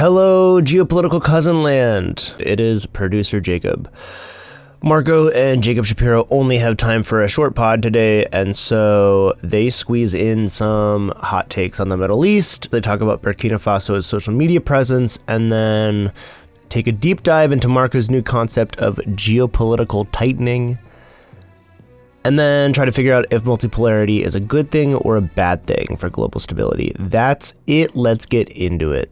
Hello, geopolitical cousin land. It is producer Jacob. Marco and Jacob Shapiro only have time for a short pod today, and so they squeeze in some hot takes on the Middle East. They talk about Burkina Faso's social media presence, and then take a deep dive into Marco's new concept of geopolitical tightening, and then try to figure out if multipolarity is a good thing or a bad thing for global stability. That's it. Let's get into it.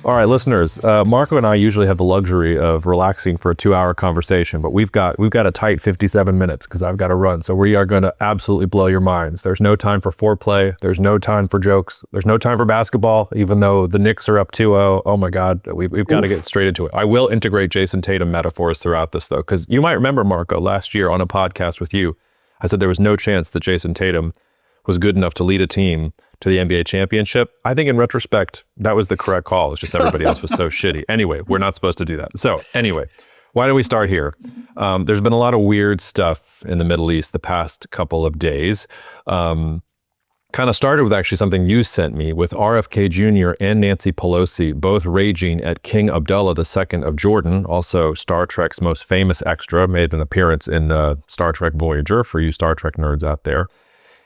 All right, listeners, Marco and I usually have the luxury of relaxing for a 2-hour conversation, but we've got a tight 57 minutes because I've got to run. So we are going to absolutely blow your minds. There's no time for foreplay. There's no time for jokes. There's no time for basketball, even though the Knicks are up 2-0. Oh my God, we've got to get straight into it. I will integrate Jason Tatum metaphors throughout this though, because you might remember, Marco, last year on a podcast with you, I said there was no chance that Jason Tatum was good enough to lead a team to the NBA championship. I think in retrospect, that was the correct call. It's just everybody else was so shitty. Anyway, we're not supposed to do that. So anyway, why don't we start here? There's been a lot of weird stuff in the Middle East the past couple of days. Kind of started with actually something you sent me with RFK Jr. and Nancy Pelosi both raging at King Abdullah II of Jordan, also Star Trek's most famous extra, made an appearance in Star Trek Voyager for you Star Trek nerds out there.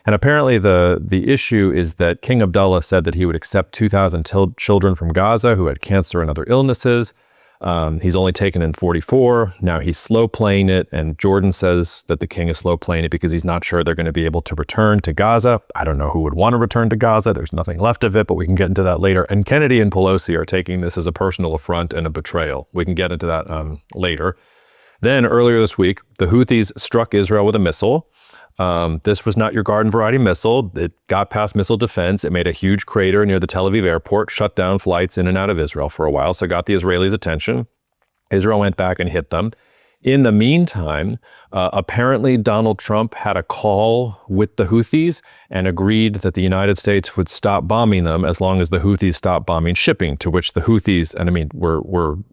And apparently the issue is that King Abdullah said that he would accept 2,000 children from Gaza who had cancer and other illnesses. He's only taken in 44. Now he's slow playing it. And Jordan says that the king is slow playing it because he's not sure they're going to be able to return to Gaza. I don't know who would want to return to Gaza. There's nothing left of it, but we can get into that later. And Kennedy and Pelosi are taking this as a personal affront and a betrayal. We can get into that later. Then earlier this week, the Houthis struck Israel with a missile. This was not your garden variety missile. It got past missile defense. It made a huge crater near the Tel Aviv airport, shut down flights in and out of Israel for a while, so it got the Israelis' attention. Israel went back and hit them. In the meantime, apparently Donald Trump had a call with the Houthis and agreed that the United States would stop bombing them as long as the Houthis stopped bombing shipping, to which the Houthis, and I mean,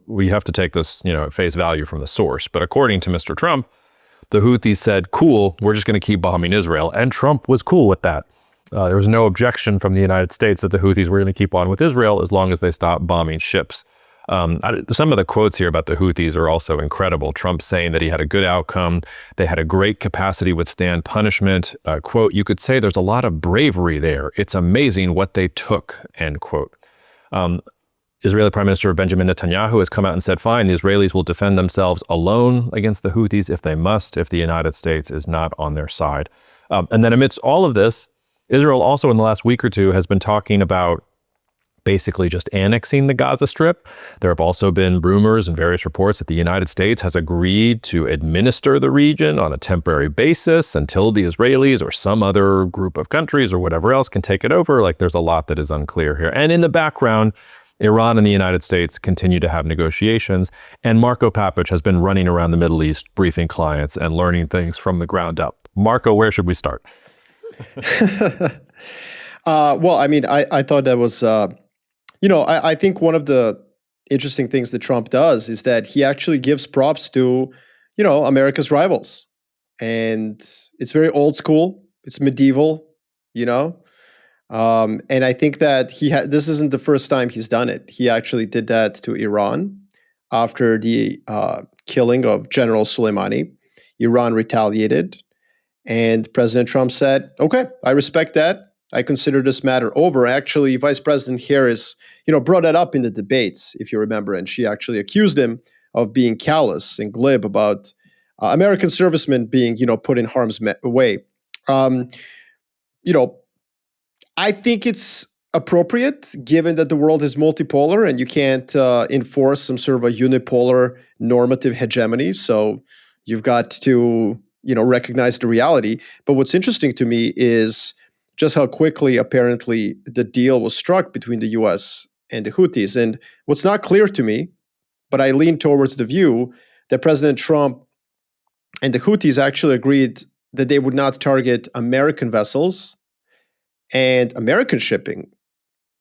we have to take this, at face value from the source, but according to Mr. Trump, the Houthis said, cool, we're just going to keep bombing Israel. And Trump was cool with that. There was no objection from the United States that the Houthis were going to keep on with Israel as long as they stopped bombing ships. Some of the quotes here about the Houthis are also incredible. Trump saying that he had a good outcome. They had a great capacity to withstand punishment. Quote, you could say there's a lot of bravery there. It's amazing what they took, end quote. Israeli Prime Minister Benjamin Netanyahu has come out and said, fine, the Israelis will defend themselves alone against the Houthis if they must, if the United States is not on their side. And then amidst all of this, Israel also in the last week or two has been talking about basically just annexing the Gaza Strip. There have also been rumors and various reports that the United States has agreed to administer the region on a temporary basis until the Israelis or some other group of countries or whatever else can take it over. Like there's a lot that is unclear here. And in the background, Iran and the United States continue to have negotiations, and Marco Papich has been running around the Middle East, briefing clients and learning things from the ground up. Marco, where should we start? Well, I mean, I thought that was, I think one of the interesting things that Trump does is that he actually gives props to, America's rivals. And it's very old school. It's medieval, and I think that this isn't the first time he's done it. He actually did that to Iran after the killing of General Soleimani. Iran retaliated, and President Trump said, okay, I respect that. I consider this matter over. Actually, Vice President Harris, brought that up in the debates, if you remember, and she actually accused him of being callous and glib about American servicemen being, put in harm's way. I think it's appropriate given that the world is multipolar and you can't enforce some sort of a unipolar normative hegemony. So you've got to, recognize the reality. But what's interesting to me is just how quickly apparently the deal was struck between the US and the Houthis. And what's not clear to me, but I lean towards the view that President Trump and the Houthis actually agreed that they would not target American vessels and American shipping.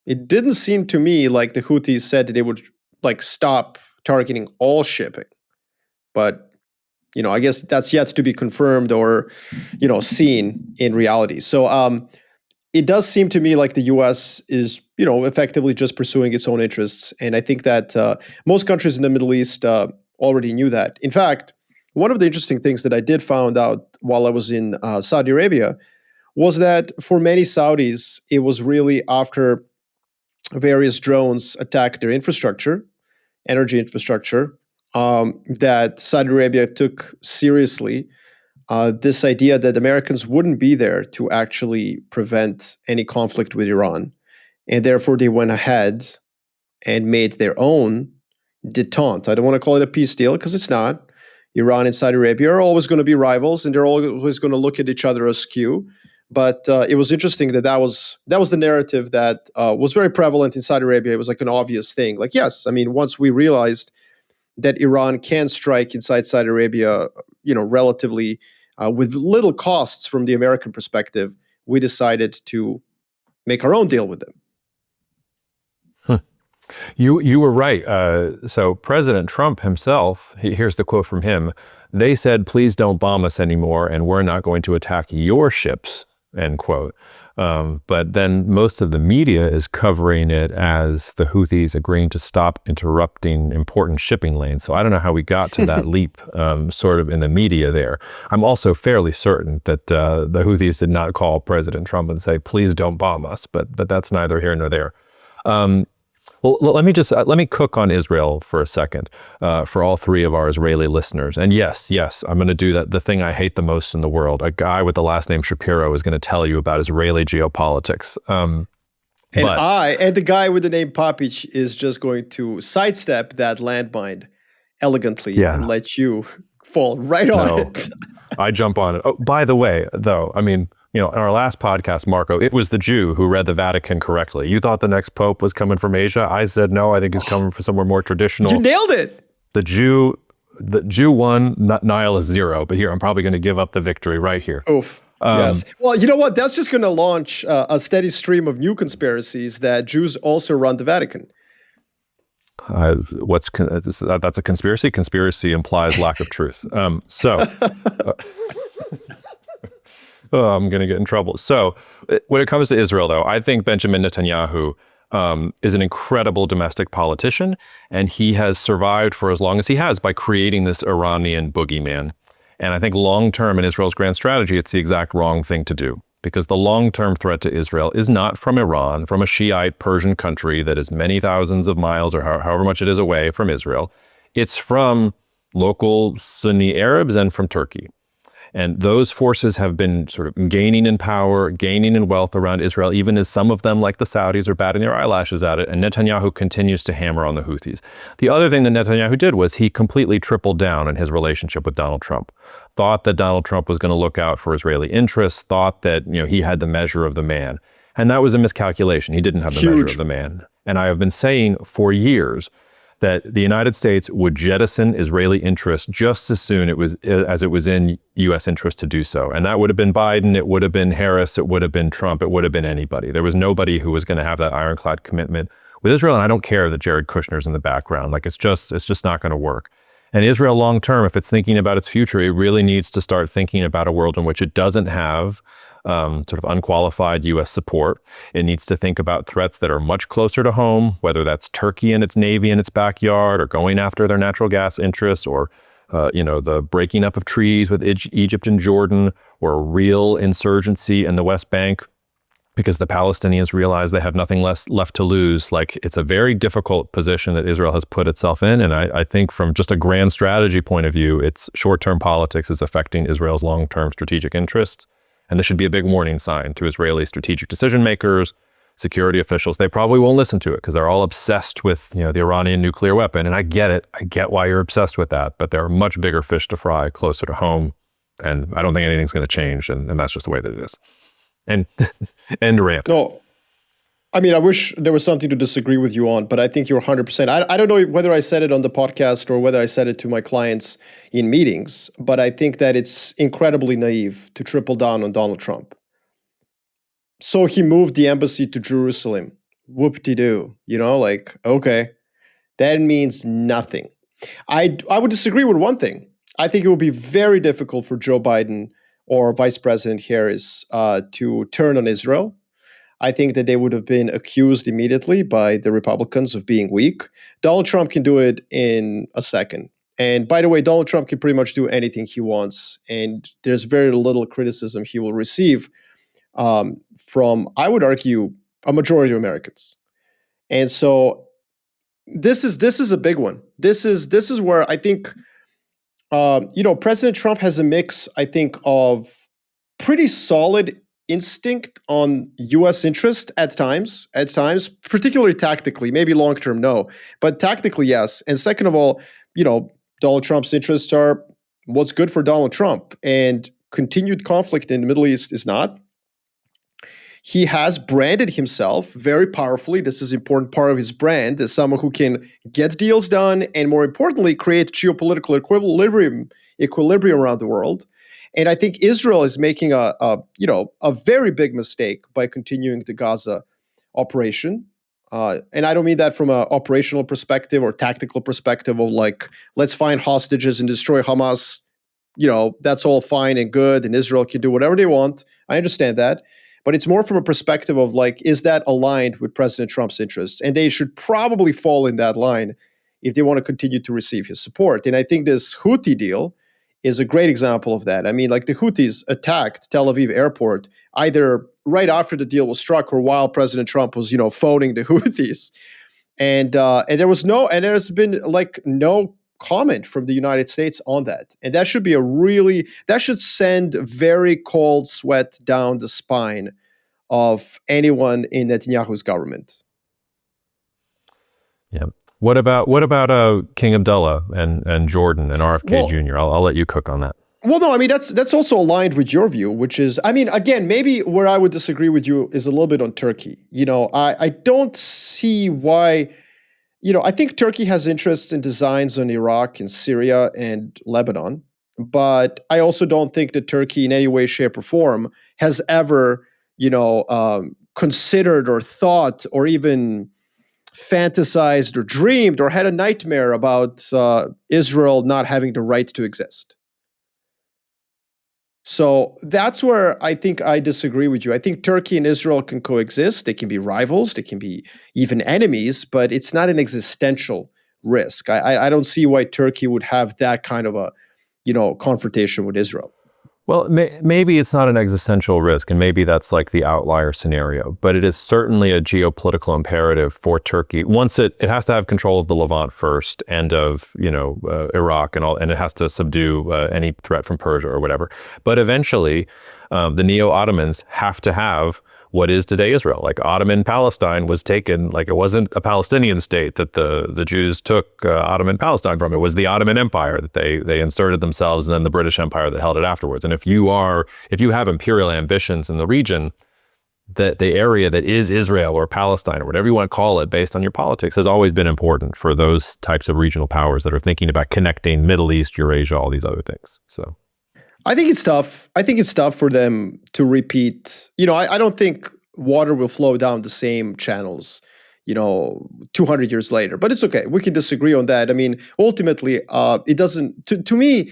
It didn't seem to me like the Houthis said that they would stop targeting all shipping. But I guess that's yet to be confirmed or, seen in reality. So it does seem to me like the U.S. is, effectively just pursuing its own interests. And I think that most countries in the Middle East already knew that. In fact, one of the interesting things that I did found out while I was in Saudi Arabia was that for many Saudis, it was really after various drones attacked their infrastructure, energy infrastructure, that Saudi Arabia took seriously this idea that Americans wouldn't be there to actually prevent any conflict with Iran. And therefore, they went ahead and made their own detente. I don't want to call it a peace deal because it's not. Iran and Saudi Arabia are always going to be rivals, and they're always going to look at each other askew. But it was interesting that was the narrative that was very prevalent in Saudi Arabia. It was like an obvious thing. Like, yes, I mean, once we realized that Iran can strike inside Saudi Arabia, relatively with little costs from the American perspective, we decided to make our own deal with them. You were right. So President Trump himself, here's the quote from him. They said, please don't bomb us anymore, and we're not going to attack your ships, end quote. But then most of the media is covering it as the Houthis agreeing to stop interrupting important shipping lanes. So I don't know how we got to that leap sort of in the media there. I'm also fairly certain that the Houthis did not call President Trump and say, please don't bomb us. But that's neither here nor there. Well, let me cook on Israel for a second for all three of our Israeli listeners. And yes, I'm going to do that. The thing I hate the most in the world. A guy with the last name Shapiro is going to tell you about Israeli geopolitics. And the guy with the name Papic is just going to sidestep that landmine elegantly and let you fall right on it. I jump on it. Oh, by the way, though, I mean, in our last podcast, Marco, it was the Jew who read the Vatican correctly. You thought the next pope was coming from Asia. I said, no, I think he's coming from somewhere more traditional. You nailed it. The Jew won, nihilist zero. But here, I'm probably going to give up the victory right here. Oof. Yes. Well, you know what? That's just going to launch a steady stream of new conspiracies that Jews also run the Vatican. That's a conspiracy. Conspiracy implies lack of truth. Oh, I'm going to get in trouble. So when it comes to Israel, though, I think Benjamin Netanyahu is an incredible domestic politician, and he has survived for as long as he has by creating this Iranian boogeyman. And I think long-term in Israel's grand strategy, it's the exact wrong thing to do, because the long-term threat to Israel is not from Iran, from a Shiite Persian country that is many thousands of miles or however much it is away from Israel. It's from local Sunni Arabs and from Turkey. And those forces have been sort of gaining in power, gaining in wealth around Israel, even as some of them, like the Saudis, are batting their eyelashes at it. And Netanyahu continues to hammer on the Houthis. The other thing that Netanyahu did was he completely tripled down in his relationship with Donald Trump. Thought that Donald Trump was going to look out for Israeli interests, thought that he had the measure of the man. And that was a miscalculation. He didn't have the measure of the man. And I have been saying for years that the United States would jettison Israeli interests just as soon as it was in U.S. interest to do so. And that would have been Biden, it would have been Harris, it would have been Trump, it would have been anybody. There was nobody who was going to have that ironclad commitment with Israel. And I don't care that Jared Kushner's in the background. Like, it's just not going to work. And Israel long term, if it's thinking about its future, it really needs to start thinking about a world in which it doesn't have sort of unqualified U.S. support. It needs to think about threats that are much closer to home, whether that's Turkey and its navy in its backyard, or going after their natural gas interests, or the breaking up of treaties with Egypt and Jordan, or a real insurgency in the West Bank, because the Palestinians realize they have nothing left to lose. Like, it's a very difficult position that Israel has put itself in. And I think from just a grand strategy point of view, its short-term politics is affecting Israel's long-term strategic interests. And this should be a big warning sign to Israeli strategic decision makers, security officials. They probably won't listen to it because they're all obsessed with the Iranian nuclear weapon. And I get it. I get why you're obsessed with that. But there are much bigger fish to fry closer to home. And I don't think anything's going to change. And that's just the way that it is. And rant. No, I mean, I wish there was something to disagree with you on, but I think you're 100%. I don't know whether I said it on the podcast or whether I said it to my clients in meetings, but I think that it's incredibly naive to triple down on Donald Trump. So he moved the embassy to Jerusalem. Whoop-de-doo. Okay. That means nothing. I would disagree with one thing. I think it will be very difficult for Joe Biden or Vice President Harris to turn on Israel. I think that they would have been accused immediately by the Republicans of being weak. Donald Trump can do it in a second. And by the way, Donald Trump can pretty much do anything he wants, and there's very little criticism he will receive from, I would argue, a majority of Americans. And so this is a big one. This is where I think President Trump has a mix, I think, of pretty solid instinct on U.S. interest at times, particularly tactically, maybe long term, no, but tactically, yes. And second of all, Donald Trump's interests are what's good for Donald Trump, and continued conflict in the Middle East is not. He has branded himself very powerfully. This is an important part of his brand as someone who can get deals done and, more importantly, create geopolitical equilibrium around the world. And I think Israel is making a very big mistake by continuing the Gaza operation. And I don't mean that from an operational perspective or tactical perspective of like, let's find hostages and destroy Hamas. That's all fine and good, and Israel can do whatever they want. I understand that. But it's more from a perspective of like, is that aligned with President Trump's interests? And they should probably fall in that line if they want to continue to receive his support. And I think this Houthi deal is a great example of that. I mean, like the Houthis attacked Tel Aviv airport either right after the deal was struck or while President Trump was, phoning the Houthis. And there's been like no comment from the United States on that. And that should be that should send very cold sweat down the spine of anyone in Netanyahu's government. Yeah. What about King Abdullah and Jordan and RFK Jr.? I'll let you cook on that. Well, no, I mean, that's also aligned with your view, which is, I mean, again, maybe where I would disagree with you is a little bit on Turkey. I don't see why. I think Turkey has interests and designs on Iraq and Syria and Lebanon, but I also don't think that Turkey in any way, shape, or form has ever, considered or thought or even fantasized or dreamed or had a nightmare about Israel not having the right to exist. So that's where I think I disagree with you. I think Turkey and Israel can coexist. They can be rivals. They can be even enemies, but it's not an existential risk. I don't see why Turkey would have that kind of a, confrontation with Israel. Well, maybe it's not an existential risk, and maybe that's like the outlier scenario, but it is certainly a geopolitical imperative for Turkey. Once it has to have control of the Levant first, and of Iraq and all, and it has to subdue any threat from Persia or whatever. But eventually, the Neo-Ottomans have to have what is today Israel. Like Ottoman Palestine was taken, like it wasn't a Palestinian state that the Jews took Ottoman Palestine from. It was the Ottoman Empire that they inserted themselves, and then the British Empire that held it afterwards. And if you have imperial ambitions in the region, that the area that is Israel or Palestine or whatever you want to call it based on your politics has always been important for those types of regional powers that are thinking about connecting Middle East, Eurasia, all these other things. So I think it's tough. I think it's tough for them to repeat. I don't think water will flow down the same channels, 200 years later. But it's okay. We can disagree on that. I mean, ultimately, it doesn't. To me,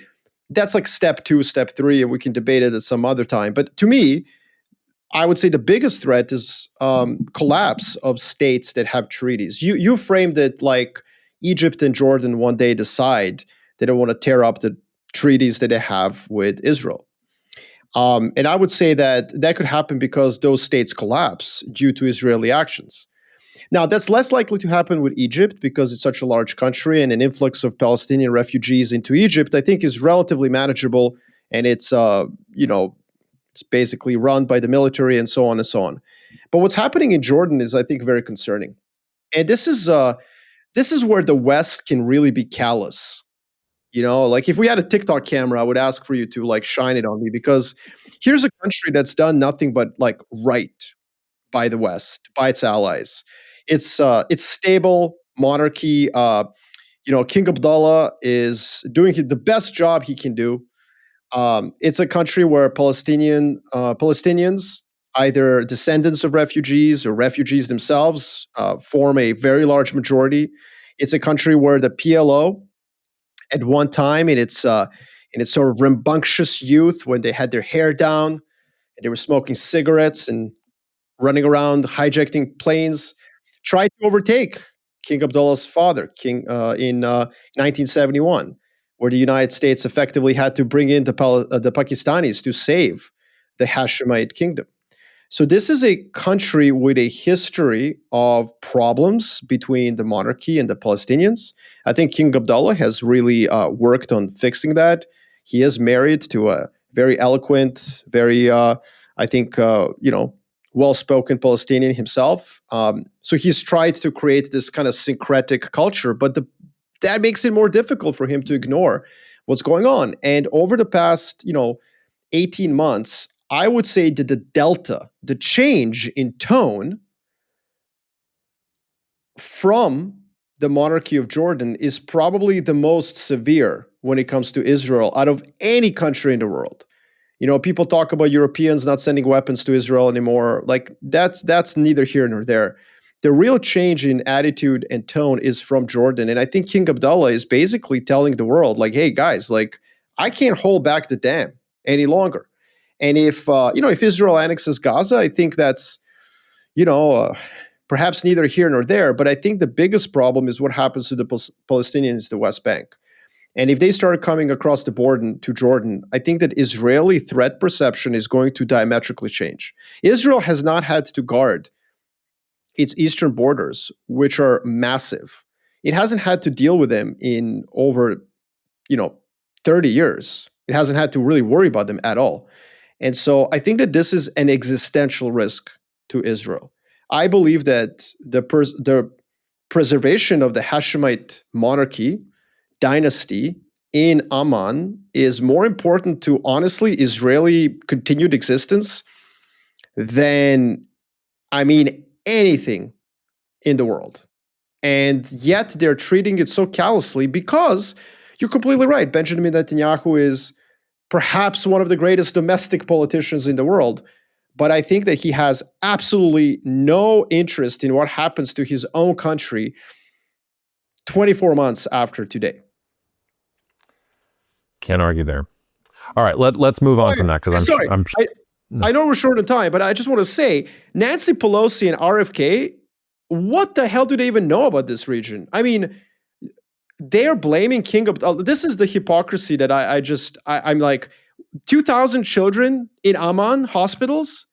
that's like step 2, step 3, and we can debate it at some other time. But to me, I would say the biggest threat is collapse of states that have treaties. You framed it like Egypt and Jordan one day decide they don't want to tear up the treaties that they have with Israel. And I would say that could happen because those states collapse due to Israeli actions. Now, that's less likely to happen with Egypt because it's such a large country, and an influx of Palestinian refugees into Egypt, I think, is relatively manageable, and it's it's basically run by the military and so on and so on. But what's happening in Jordan is, I think, very concerning. And this is where the West can really be callous. Like if we had a TikTok camera, I would ask for you to like shine it on me, because here's a country that's done nothing but like right by the West, by its allies. It's stable monarchy. King Abdullah is doing the best job he can do. It's a country where Palestinians, either descendants of refugees or refugees themselves, form a very large majority. It's a country where the PLO, at one time in its in its sort of rambunctious youth when they had their hair down and they were smoking cigarettes and running around hijacking planes, tried to overtake King Abdullah's father, in 1971, where the United States effectively had to bring in the Pakistanis to save the Hashemite kingdom. So this is a country with a history of problems between the monarchy and the Palestinians. I think King Abdullah has really worked on fixing that. He is married to a very eloquent, very, I think, well-spoken Palestinian himself. So he's tried to create this kind of syncretic culture, but that makes it more difficult for him to ignore what's going on. And over the past, 18 months, I would say that the delta, the change in tone from the monarchy of Jordan is probably the most severe when it comes to Israel out of any country in the world. People talk about Europeans not sending weapons to Israel anymore. Like that's neither here nor there. The real change in attitude and tone is from Jordan. And I think King Abdullah is basically telling the world, like, hey guys, like I can't hold back the dam any longer. And if Israel annexes Gaza, I think that's, perhaps neither here nor there. But I think the biggest problem is what happens to the Palestinians, the West Bank. And if they start coming across the border to Jordan, I think that Israeli threat perception is going to diametrically change. Israel has not had to guard its eastern borders, which are massive. It hasn't had to deal with them in over, 30 years. It hasn't had to really worry about them at all. And so I think that this is an existential risk to Israel. I believe that the preservation of the Hashemite monarchy dynasty in Amman is more important to, honestly, Israeli continued existence than, anything in the world. And yet they're treating it so callously because you're completely right. Benjamin Netanyahu is perhaps one of the greatest domestic politicians in the world. But I think that he has absolutely no interest in what happens to his own country 24 months after today. Can't argue there. All right, let's move on from that because I know we're short on time, but I just want to say Nancy Pelosi and RFK, what the hell do they even know about this region? I mean, they're blaming King Abdullah. This is the hypocrisy that I'm like, 2,000 children in Amman hospitals,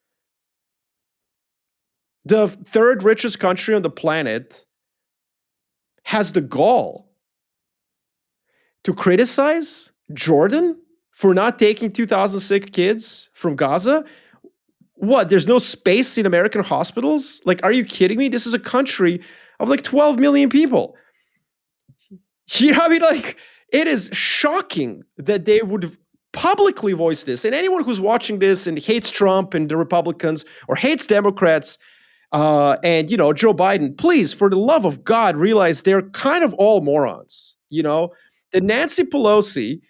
the third richest country on the planet, has the gall to criticize Jordan for not taking 2,000 sick kids from Gaza. What? There's no space in American hospitals? Like, are you kidding me? This is a country of like 12 million people. It is shocking that they would publicly voice this. And anyone who's watching this and hates Trump and the Republicans or hates Democrats and Joe Biden, please, for the love of God, realize they're kind of all morons. That Nancy Pelosi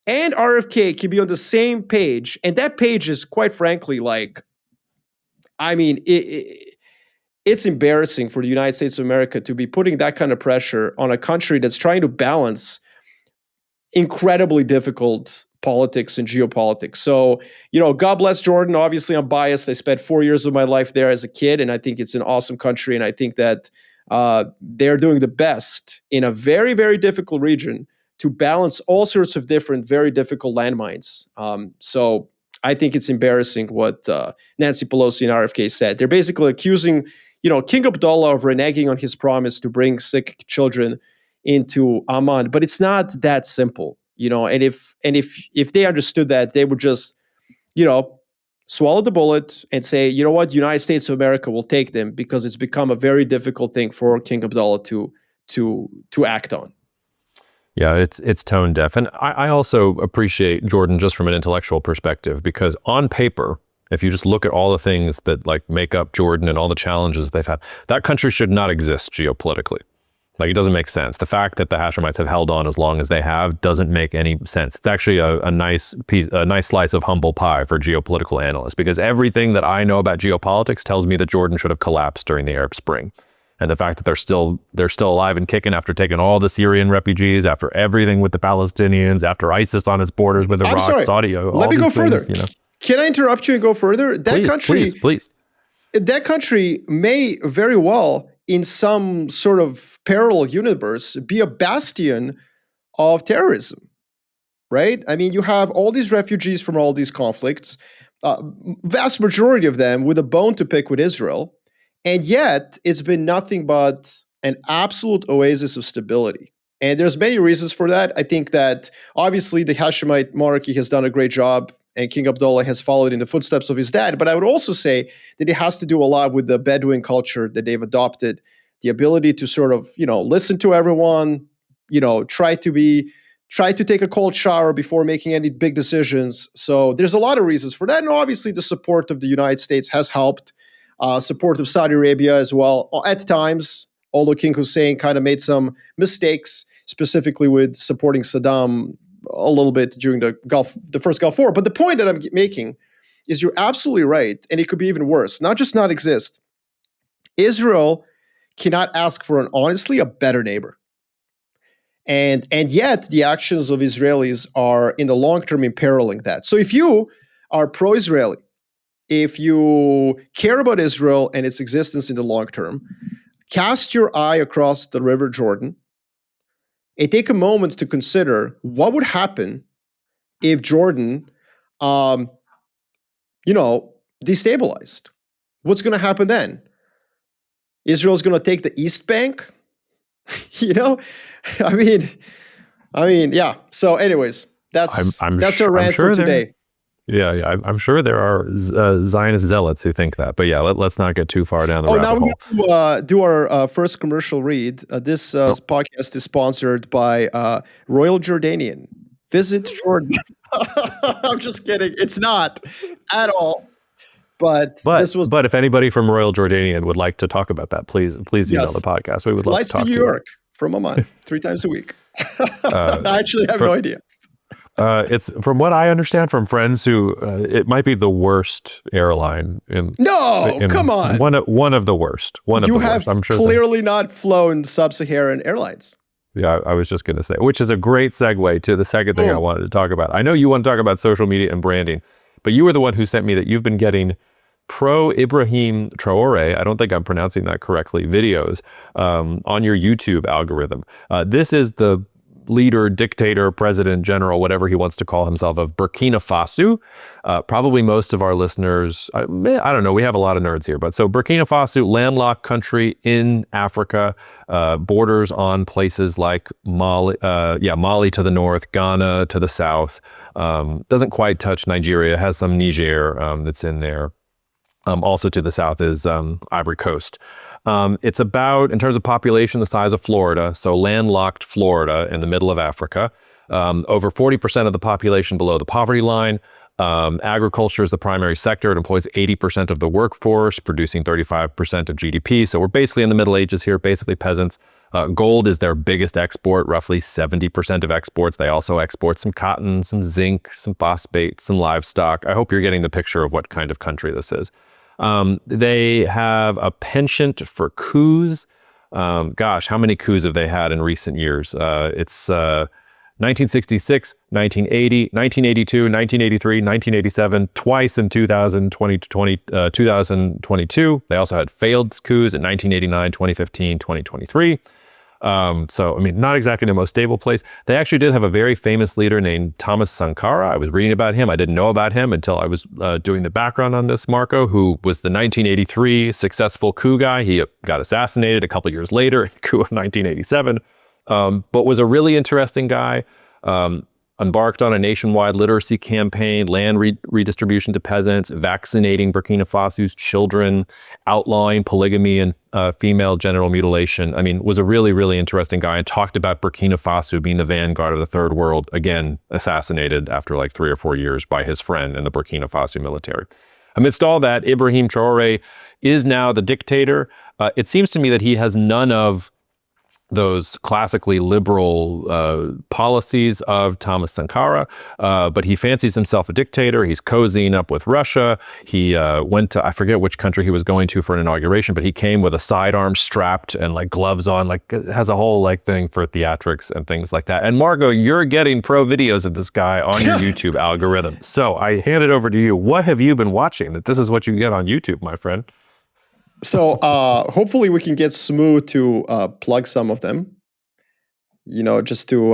and RFK can be on the same page, and that page is, quite frankly, it's embarrassing for the United States of America to be putting that kind of pressure on a country that's trying to balance incredibly difficult politics and geopolitics. So, God bless Jordan. Obviously, I'm biased. I spent 4 years of my life there as a kid, and I think it's an awesome country. And I think that they're doing the best in a very, very difficult region to balance all sorts of different, very difficult landmines. So I think it's embarrassing what Nancy Pelosi and RFK said. They're basically accusing, King Abdullah of reneging on his promise to bring sick children into Amman, but it's not that simple, And if they understood that, they would just, swallow the bullet and say, you know what, the United States of America will take them because it's become a very difficult thing for King Abdullah to act on. Yeah, it's tone deaf. And I also appreciate Jordan just from an intellectual perspective, because on paper, if you just look at all the things that make up Jordan and all the challenges they've had, that country should not exist geopolitically. It doesn't make sense. The fact that the Hashemites have held on as long as they have doesn't make any sense. It's actually a nice slice of humble pie for geopolitical analysts, because everything that I know about geopolitics tells me that Jordan should have collapsed during the Arab Spring. and the fact that they're still alive and kicking after taking all the Syrian refugees, after everything with the Palestinians, after ISIS on its borders with Iraq, Saudi. Let me go further. Can I interrupt you and go further? Please. That country may very well, in some sort of parallel universe, be a bastion of terrorism, right? I mean, you have all these refugees from all these conflicts, vast majority of them with a bone to pick with Israel, and yet it's been nothing but an absolute oasis of stability. And there's many reasons for that. I think that obviously the Hashemite monarchy has done a great job, and King Abdullah has followed in the footsteps of his dad. But I would also say that it has to do a lot with the Bedouin culture that they've adopted, the ability to sort of, listen to everyone, try to take a cold shower before making any big decisions. So there's a lot of reasons for that. And obviously the support of the United States has helped, support of Saudi Arabia as well at times, although King Hussein kind of made some mistakes, specifically with supporting Saddam a little bit during the first Gulf War. But the point that I'm making is you're absolutely right, and it could be even worse. Not just not exist. Israel cannot ask for honestly a better neighbor. And yet the actions of Israelis are in the long term imperiling that. So if you are pro-Israeli, if you care about Israel and its existence in the long term, cast your eye across the River Jordan and take a moment to consider what would happen if Jordan, destabilized. What's going to happen then? Israel's going to take the East Bank? I mean, yeah. So anyways, that's our rant for today. Yeah. I'm sure there are Zionist zealots who think that, but yeah, let's not get too far down the rabbit hole. Now we have to do our first commercial read. This podcast is sponsored by Royal Jordanian. Visit Jordan. I'm just kidding. It's not at all. But if anybody from Royal Jordanian would like to talk about that, please email the podcast. We would love to talk to you. New York from Amman 3 times a week. I actually have no idea. It's from what I understand from friends who it might be the worst airline come on. One of the worst. You have clearly not flown sub-Saharan airlines. Yeah, I was just going to say, which is a great segue to the second thing I wanted to talk about. I know you want to talk about social media and branding, but you were the one who sent me that you've been getting pro-Ibrahim Traore, I don't think I'm pronouncing that correctly, videos on your YouTube algorithm. This is the leader, dictator, president, general, whatever he wants to call himself, of Burkina Faso. Probably most of our listeners, I don't know, we have a lot of nerds here, but so Burkina Faso, landlocked country in Africa, borders on places like Mali to the north, Ghana to the south, doesn't quite touch Nigeria, has some Niger that's in there. Also to the south is Ivory Coast. It's about, in terms of population, the size of Florida, so landlocked Florida in the middle of Africa. Over 40% of the population below the poverty line. Agriculture is the primary sector. It employs 80% of the workforce, producing 35% of GDP. So we're basically in the Middle Ages here, basically peasants. Gold is their biggest export, roughly 70% of exports. They also export some cotton, some zinc, some phosphate, some livestock. I hope you're getting the picture of what kind of country this is. They have a penchant for coups. Gosh, how many coups have they had in recent years? It's 1966, 1980, 1982, 1983, 1987, twice in 2022. They also had failed coups in 1989, 2015, 2023. So, I mean, not exactly the most stable place. They actually did have a very famous leader named Thomas Sankara. I was reading about him. I didn't know about him until I was doing the background on this, Marco, who was the 1983 successful coup guy. He got assassinated a couple years later, coup of 1987, but was a really interesting guy. Embarked on a nationwide literacy campaign, land redistribution to peasants, vaccinating Burkina Faso's children, outlawing polygamy and female genital mutilation. I mean, was a really, really interesting guy, and talked about Burkina Faso being the vanguard of the third world, again, assassinated after like 3 or 4 years by his friend in the Burkina Faso military. Amidst all that, Ibrahim Traore is now the dictator. It seems to me that he has none of those classically liberal policies of Thomas Sankara, but he fancies himself a dictator. He's cozying up with Russia. He went to, I forget which country he was going to for an inauguration, but he came with a sidearm strapped and like gloves on, like has a whole like thing for theatrics and things like that. And Marco, you're getting pro videos of this guy on your YouTube algorithm. So I hand it over to you. What have you been watching that this is what you get on YouTube, my friend? So hopefully we can get Smooth to plug some of them, just to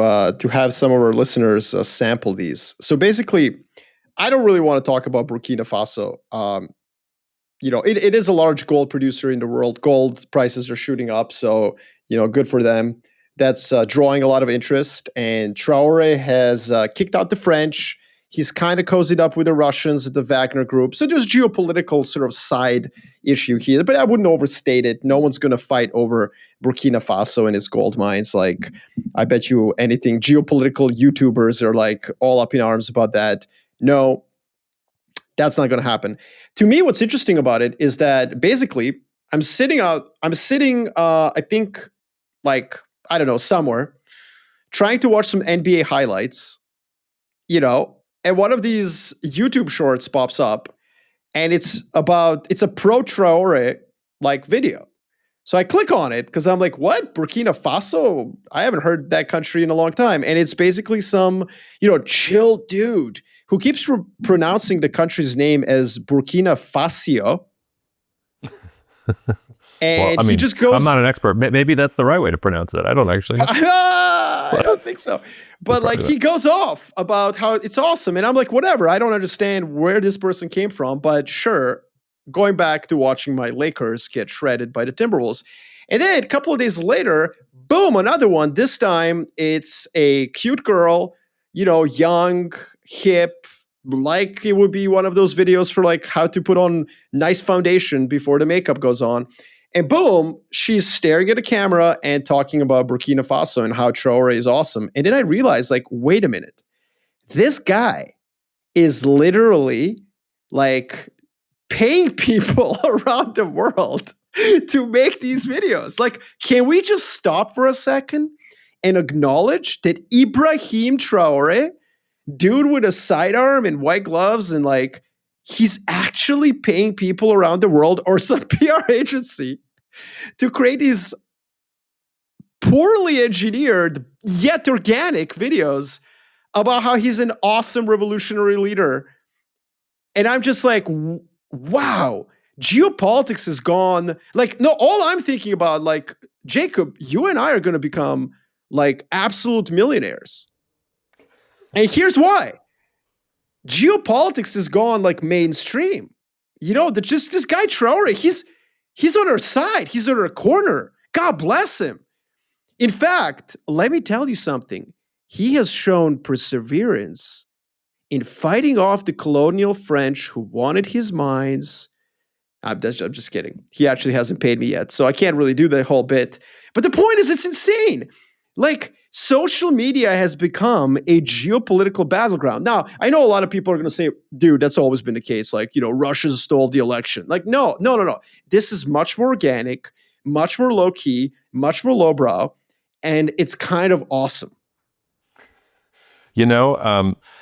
have some of our listeners sample these. So basically, I don't really want to talk about Burkina Faso. It is a large gold producer in the world. Gold prices are shooting up, so good for them. That's drawing a lot of interest. And Traore has kicked out the French. He's kind of cozied up with the Russians, the Wagner group. So there's geopolitical sort of side issue here, but I wouldn't overstate it. No one's going to fight over Burkina Faso and its gold mines. Like, I bet you anything. Geopolitical YouTubers are like all up in arms about that. No, that's not going to happen. To me, what's interesting about it is that basically I think like, I don't know, somewhere trying to watch some NBA highlights, and one of these YouTube shorts pops up, and it's a pro Traore like video. So I click on it because I'm like, what? Burkina Faso? I haven't heard that country in a long time. And it's basically some, chill dude who keeps pronouncing the country's name as Burkina Faso. And he just goes. I'm not an expert. Maybe that's the right way to pronounce it. I don't actually know. I don't think so. But like he goes off about how it's awesome. And I'm like, whatever. I don't understand where this person came from. But sure, going back to watching my Lakers get shredded by the Timberwolves. And then a couple of days later, boom, another one. This time it's a cute girl, young, hip, like it would be one of those videos for like how to put on nice foundation before the makeup goes on. And boom, she's staring at a camera and talking about Burkina Faso and how Traore is awesome. And then I realized, like, wait a minute. This guy is literally like paying people around the world to make these videos. Like, can we just stop for a second and acknowledge that Ibrahim Traore, dude with a sidearm and white gloves, and like, he's actually paying people around the world or some PR agency to create these poorly engineered yet organic videos about how he's an awesome revolutionary leader. And I'm just like, wow, geopolitics has gone. Like, no, all I'm thinking about, like, Jacob, you and I are going to become like absolute millionaires. And here's why. Geopolitics has gone like mainstream. Just this guy Traore, he's on our side. He's on our corner. God bless him. In fact, let me tell you something. He has shown perseverance in fighting off the colonial French who wanted his mines. I'm just kidding. He actually hasn't paid me yet, so I can't really do the whole bit. But the point is, it's insane. Like, social media has become a geopolitical battleground. Now, I know a lot of people are going to say, dude, that's always been the case. Like, Russia stole the election. Like, no. This is much more organic, much more low key, much more lowbrow, and it's kind of awesome.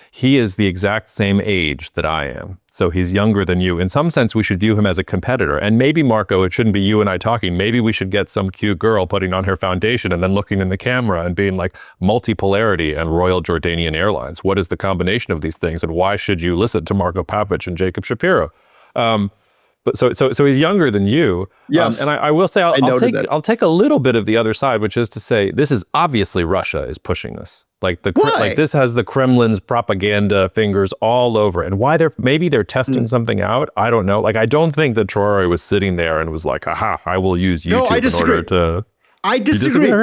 He is the exact same age that I am. So he's younger than you. In some sense, we should view him as a competitor. And maybe, Marco, it shouldn't be you and I talking. Maybe we should get some cute girl putting on her foundation and then looking in the camera and being like, multipolarity and Royal Jordanian Airlines. What is the combination of these things? And why should you listen to Marco Papic and Jacob Shapiro? But so he's younger than you. Yes. And I will say, I'll take a little bit of the other side, which is to say, this is obviously Russia is pushing this. Like this has the Kremlin's propaganda fingers all over it. And why maybe they're testing something out. I don't know. Like, I don't think that Traore was sitting there and was like, aha, I will use YouTube in order to. I disagree.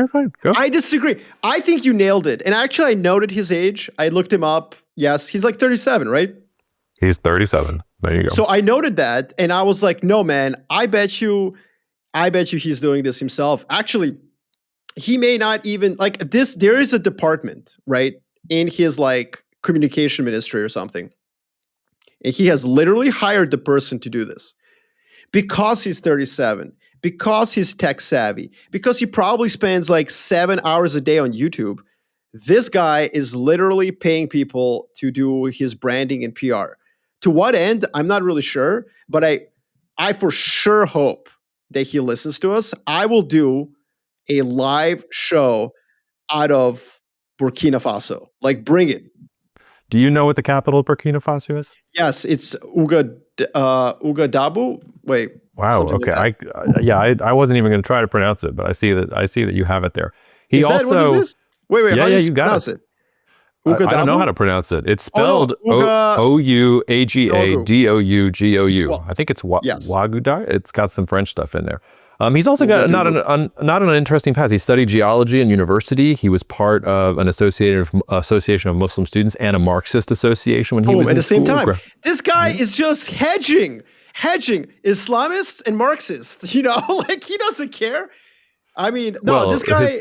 I disagree. I think you nailed it. And actually, I noted his age. I looked him up. Yes, he's like 37, right? He's 37. There you go. So I noted that, and I was like, no, man, I bet you he's doing this himself. Actually, he may not even like this. There is a department, right, in his like communication ministry or something. And he has literally hired the person to do this because he's 37, because he's tech savvy, because he probably spends like 7 hours a day on YouTube. This guy is literally paying people to do his branding and PR. To what end? I'm not really sure, but I for sure hope that he listens to us. I will do a live show out of Burkina Faso. Like, bring it. Do you know what the capital of Burkina Faso is? Yes, it's Ouagadougou. Wait, Wow. something Okay. like I wasn't even going to try to pronounce it, but I see that you have it there. He is also that what is this? Wait, how do you you got pronounce it. it? I don't know how to pronounce it. It's spelled Oh, no, Ouagadougou. Well, I think it's yes. Ouagadougou. It's got some French stuff in there. He's also got Ouagadougou. not an interesting past. He studied geology in university. He was part of an association of Muslim students and a Marxist association when he was at in the same school. time. This guy is just hedging Islamists and Marxists. Like, he doesn't care. I mean, no, Well, this guy.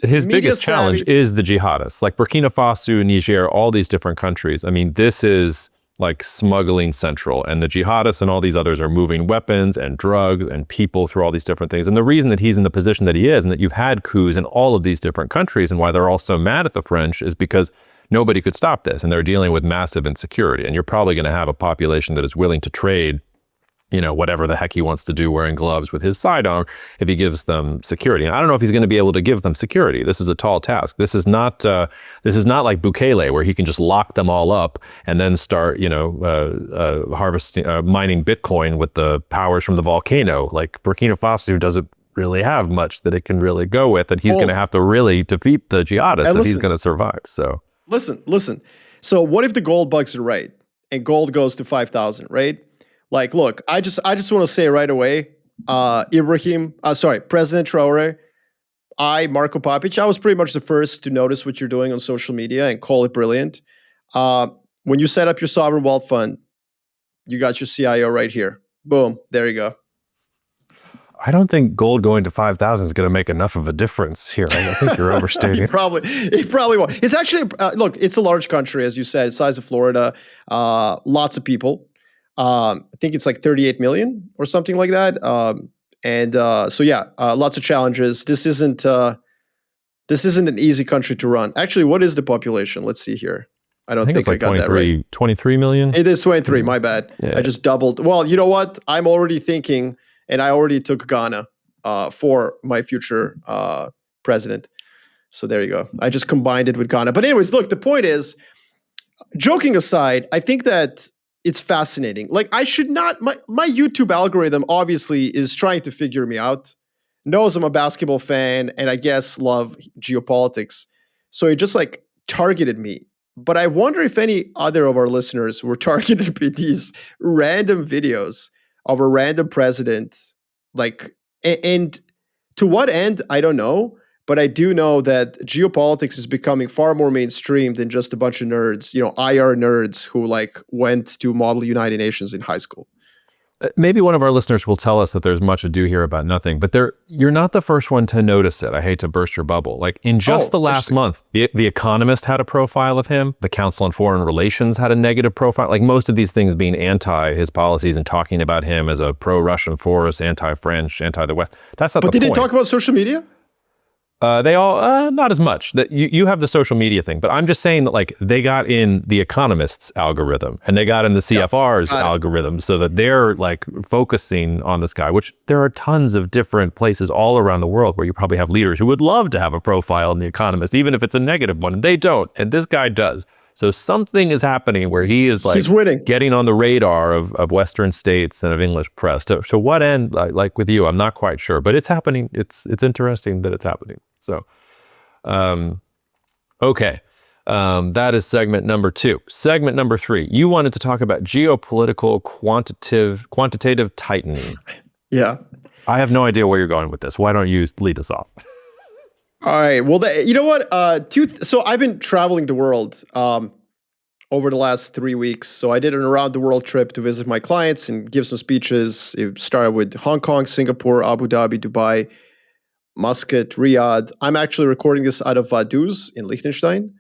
his media biggest challenge savvy. is the jihadists, like Burkina Faso, Niger, all these different countries. I mean, this is like smuggling central, and the jihadists and all these others are moving weapons and drugs and people through all these different things. And the reason that he's in the position that he is, and that you've had coups in all of these different countries, and why they're all so mad at the French, is because nobody could stop this, and they're dealing with massive insecurity. And you're probably going to have a population that is willing to trade, whatever the heck he wants to do wearing gloves with his sidearm if he gives them security. And I don't know if he's going to be able to give them security. This is a tall task. This is not like Bukele, where he can just lock them all up and then start, harvesting, mining Bitcoin with the powers from the volcano. Like, Burkina Faso doesn't really have much that it can really go with, and he's going to have to really defeat the jihadists if he's going to survive. So Listen. So what if the gold bugs are right and gold goes to 5,000, right? Like, look, I just want to say right away, President Traore, Marco Papic, I was pretty much the first to notice what you're doing on social media and call it brilliant. When you set up your sovereign wealth fund, you got your CIO right here. Boom, there you go. I don't think gold going to 5,000 is going to make enough of a difference here. I think you're overstating. He probably won't. It's actually, look, it's a large country, as you said, the size of Florida, lots of people. I think it's like 38 million or something like that. Lots of challenges. This isn't an easy country to run. Actually, what is the population? Let's see here. I think it's like I got that right. 23 million. It is 23. My bad. Yeah. I just doubled. Well, you know what? I'm already thinking, and I already took Ghana for my future president. So there you go. I just combined it with Ghana. But anyways, look, the point is, joking aside, I think that it's fascinating. Like, I should not, my YouTube algorithm obviously is trying to figure me out, knows I'm a basketball fan, and I guess love geopolitics. So it just like targeted me. But I wonder if any other of our listeners were targeted by these random videos of a random president. Like, and to what end, I don't know. But I do know that geopolitics is becoming far more mainstream than just a bunch of nerds, IR nerds who like went to Model United Nations in high school. Maybe one of our listeners will tell us that there's much ado here about nothing, but you're not the first one to notice it. I hate to burst your bubble. Like, in just the last month, the Economist had a profile of him. The Council on Foreign Relations had a negative profile. Like, most of these things being anti his policies and talking about him as a pro-Russian force, anti-French, anti-the West. That's not the point. But they didn't talk about social media? They all, not as much. That you have the social media thing, but I'm just saying that, like, they got in the Economist's algorithm and they got in the CFR's algorithm, so that they're like focusing on this guy, which there are tons of different places all around the world where you probably have leaders who would love to have a profile in the Economist, even if it's a negative one, and they don't, and this guy does. So something is happening where he is like, he's winning, getting on the radar of Western states and of English press. To what end? Like with you, I'm not quite sure, but it's happening. It's interesting that it's happening. So, okay. That is segment number 2. Segment number 3, you wanted to talk about geopolitical quantitative tightening. Yeah. I have no idea where you're going with this. Why don't you lead us off? All right. Well, you know what? So I've been traveling the world over the last 3 weeks. So I did an around the world trip to visit my clients and give some speeches. It started with Hong Kong, Singapore, Abu Dhabi, Dubai, Muscat, Riyadh. I'm actually recording this out of Vaduz in Liechtenstein,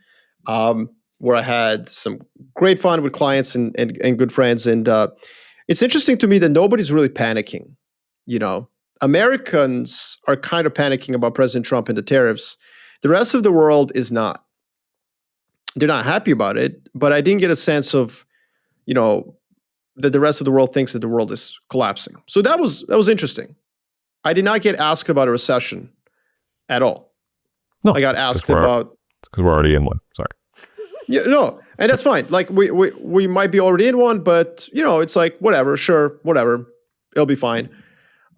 where I had some great fun with clients and good friends. And it's interesting to me that nobody's really panicking. Americans are kind of panicking about President Trump and the tariffs. The rest of the world is not. They're not happy about it, but I didn't get a sense of, that the rest of the world thinks that the world is collapsing. So that was interesting. I did not get asked about a recession at all. No, I got asked about because we're already in one. Sorry. Yeah, no, and that's fine. Like we might be already in one, but it's like whatever, sure, whatever, it'll be fine.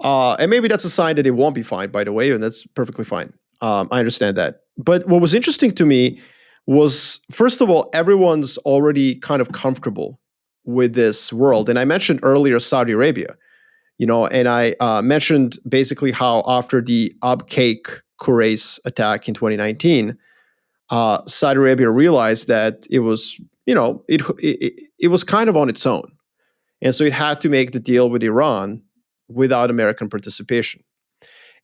And maybe that's a sign that it won't be fine, by the way, and that's perfectly fine. I understand that. But what was interesting to me was, first of all, everyone's already kind of comfortable with this world. And I mentioned earlier Saudi Arabia, and I mentioned basically how after the Abqaiq Quraysh attack in 2019, Saudi Arabia realized that it was, it was kind of on its own. And so it had to make the deal with Iran without American participation.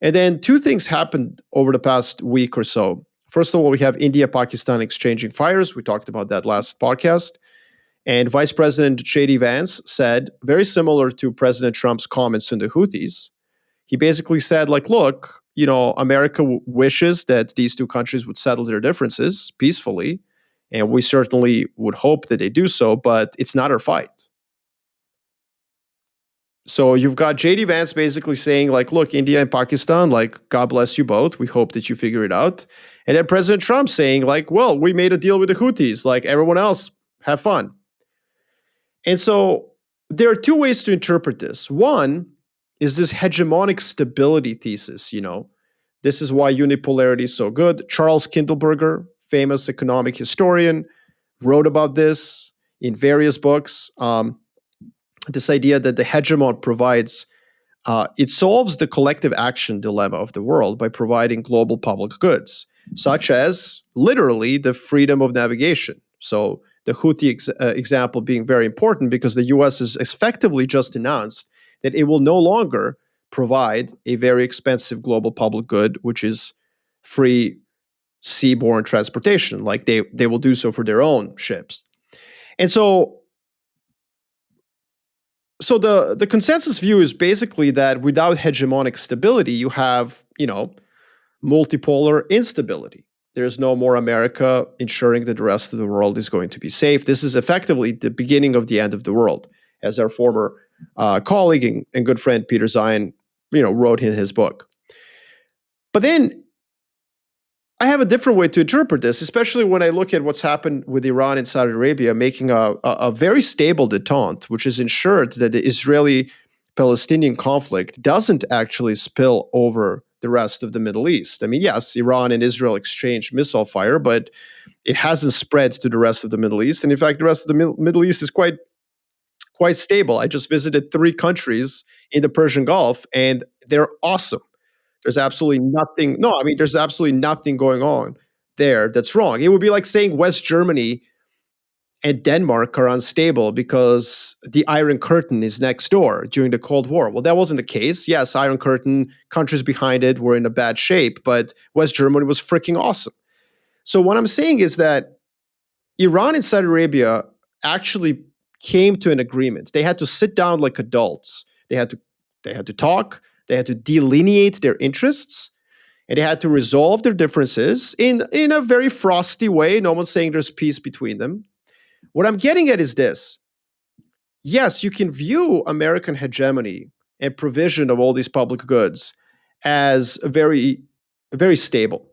And then two things happened over the past week or so. First of all, we have India, Pakistan exchanging fires. We talked about that last podcast. And Vice President J.D. Vance said, very similar to President Trump's comments on the Houthis, he basically said, like, look, America wishes that these two countries would settle their differences peacefully. And we certainly would hope that they do so, but it's not our fight. So you've got J.D. Vance basically saying, like, look, India and Pakistan, like, God bless you both. We hope that you figure it out. And then President Trump saying, like, well, we made a deal with the Houthis. Like, everyone else, have fun. And so there are two ways to interpret this. One is this hegemonic stability thesis, This is why unipolarity is so good. Charles Kindleberger, famous economic historian, wrote about this in various books. This idea that the hegemon provides, it solves the collective action dilemma of the world by providing global public goods, such as literally the freedom of navigation. So the Houthi example being very important because the US has effectively just announced that it will no longer provide a very expensive global public good, which is free seaborne transportation. Like they will do so for their own ships. And so the consensus view is basically that without hegemonic stability, you have, multipolar instability. There's no more America ensuring that the rest of the world is going to be safe. This is effectively the beginning of the end of the world, as our former colleague and good friend Peter Zion, wrote in his book. But then I have a different way to interpret this, especially when I look at what's happened with Iran and Saudi Arabia making a very stable detente, which has ensured that the Israeli-Palestinian conflict doesn't actually spill over the rest of the Middle East. I mean, yes, Iran and Israel exchange missile fire, but it hasn't spread to the rest of the Middle East. And in fact, the rest of the Middle East is quite stable. I just visited 3 countries in the Persian Gulf, and they're awesome. There's absolutely nothing. No, I mean, there's absolutely nothing going on there that's wrong. It would be like saying West Germany and Denmark are unstable because the Iron Curtain is next door during the Cold War. Well, that wasn't the case. Yes, Iron Curtain, countries behind it were in a bad shape, but West Germany was freaking awesome. So what I'm saying is that Iran and Saudi Arabia actually came to an agreement. They had to sit down like adults. They had to talk. They had to delineate their interests, and they had to resolve their differences in a very frosty way. No one's saying there's peace between them. What I'm getting at is this. Yes, you can view American hegemony and provision of all these public goods as very, very stable.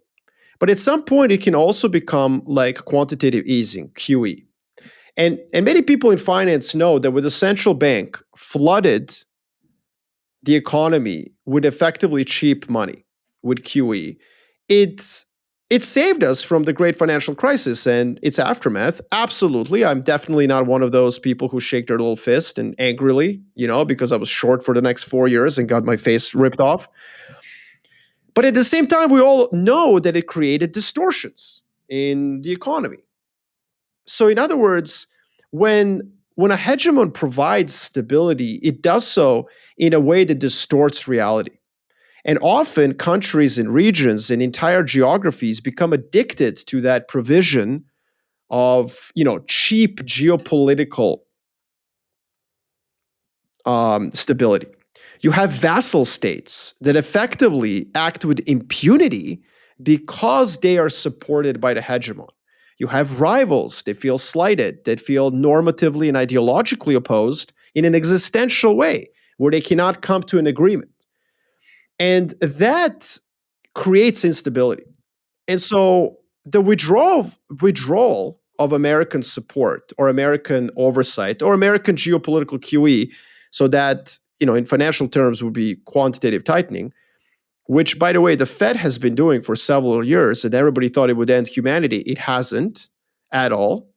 But at some point, it can also become like quantitative easing, QE. And many people in finance know that with the central bank flooded the economy with effectively cheap money, with QE, it saved us from the great financial crisis and its aftermath. Absolutely. I'm definitely not one of those people who shake their little fist and angrily, because I was short for the next 4 years and got my face ripped off. But at the same time, we all know that it created distortions in the economy. So in other words, when a hegemon provides stability, it does so in a way that distorts reality. And often countries and regions and entire geographies become addicted to that provision of, cheap geopolitical stability. You have vassal states that effectively act with impunity because they are supported by the hegemon. You have rivals that feel slighted, that feel normatively and ideologically opposed in an existential way, where they cannot come to an agreement. And that creates instability. And so the withdrawal of American support or American oversight or American geopolitical QE, so that, in financial terms would be quantitative tightening, which, by the way, the Fed has been doing for several years, and everybody thought it would end humanity. It hasn't at all.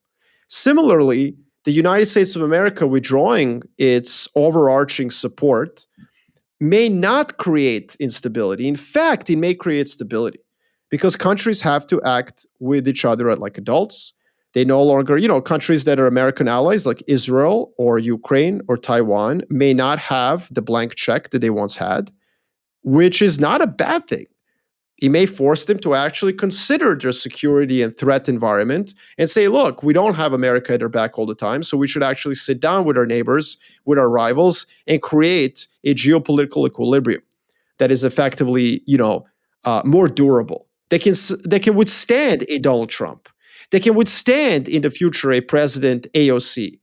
Similarly, the United States of America withdrawing its overarching support may not create instability. In fact, it may create stability because countries have to act with each other like adults. They no longer, countries that are American allies like Israel or Ukraine or Taiwan may not have the blank check that they once had, which is not a bad thing. It may force them to actually consider their security and threat environment and say, look, we don't have America at our back all the time, so we should actually sit down with our neighbors, with our rivals, and create a geopolitical equilibrium that is effectively, more durable. They can withstand a Donald Trump. They can withstand in the future a President AOC.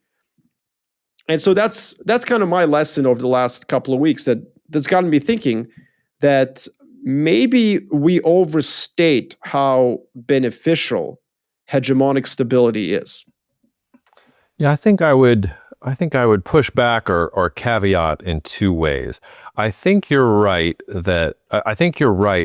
And so that's kind of my lesson over the last couple of weeks that's gotten me thinking that maybe we overstate how beneficial hegemonic stability is. Yeah, I think I would push back or caveat in two ways. I think you're right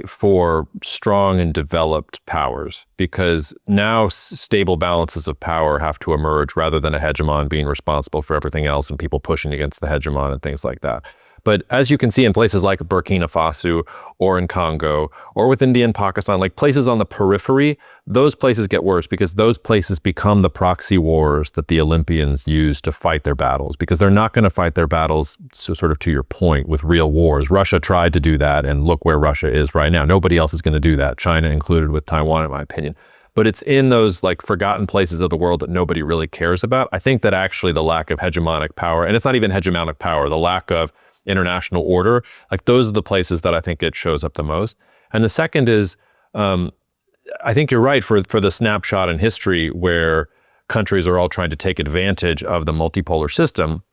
for strong and developed powers, because now stable balances of power have to emerge rather than a hegemon being responsible for everything else and people pushing against the hegemon and things like that. But as you can see in places like Burkina Faso or in Congo or with India and Pakistan, like places on the periphery, those places get worse because those places become the proxy wars that the Olympians use to fight their battles, because they're not going to fight their battles, so sort of to your point, with real wars. Russia tried to do that, and look where Russia is right now. Nobody else is going to do that, China included with Taiwan, in my opinion. But it's in those like forgotten places of the world that nobody really cares about. I think that actually the lack of hegemonic power, and it's not even hegemonic power, the lack of international order, like those are the places that I think it shows up the most. And the second is, I think you're right for the snapshot in history where countries are all trying to take advantage of the multipolar system.